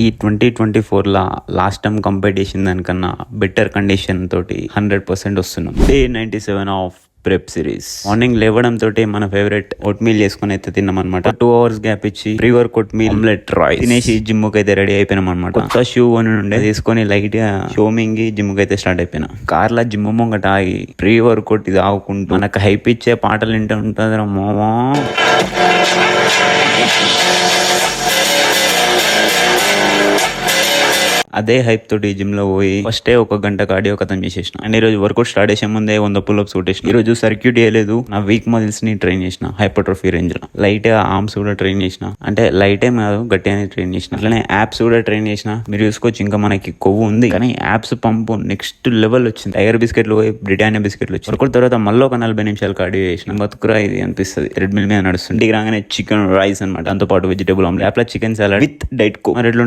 ఈ 2024 last time compare చేసిన దానికన్నా బెటర్ కండిషన్ తోటి 100% వస్తున్నాం. Day 97 of prep series. Morning లేవడం తోటి మన ఫేవరెట్ ఓట్ మీల్ చేసుకుని అయితే తిన్నాం అనమాట. 2 hours గ్యాప్ ఇచ్చి pre workout meal omelette rice తినేసి జిమ్ కి అయితే రెడీ అయిపోయినాం అనమాట. కొత్త షూ అని ఉండే తీసుకొని లైట్ గా షో మింగి జిమ్ కి అయితే స్టార్ట్ అయిపోయినా. కార్ లో జిమ్ ముంగట ఆగి ప్రీ వర్కౌట్ ఇది ఆగుకుంటూ మనకు హైప్ ఇచ్చే పాటలు వింటూ ఉంటుంది మామా. అదే హైప్ తోటి జిమ్ లో పోయి ఫస్టే 1 గంట కార్డియో ఖతం చేసేసిన. అండ్ ఈ రోజు వర్కౌట్ స్టార్ట్ చేసే ముందే 100 పుల్అప్స్ కొట్టేసిన. ఈ రోజు సర్క్యూట్ చేయలేదు, నా వీక్ మజిల్స్ ని ట్రైన్ చేసిన హైపర్ట్రోఫీ రేంజ్ లో. లైట్ గా ఆర్మ్స్ కూడా ట్రైన్ చేసిన, అంటే లైట్ ఏం కాదు గట్టిగానే ట్రైన్ చేసిన. అట్లనే యాప్స్ కూడా ట్రైన్ చేసిన. మీరు చూసుకోవచ్చు ఇంకా మనకి కొవ్వు ఉంది కానీ యాప్స్ పంపు నెక్స్ట్ లెవెల్ వచ్చింది. టైగర్ బిస్కెట్లు పోయి బ్రిటానియా బిస్కెట్లు వచ్చి వర్కౌట్ తర్వాత మళ్ళీ ఒక 40 నిమిషాలు కార్డియో చేసిన. బతుకురా ఇది అనిపిస్తుంది. రెడ్ మిల్ మీద నడుస్తుంది. ఇంటికి రాగానే చికెన్ రైస్ అనమాట, దాంతో పాటు vegetable omelette, chicken salad with diet coke. మరి ఎట్లుంటుంది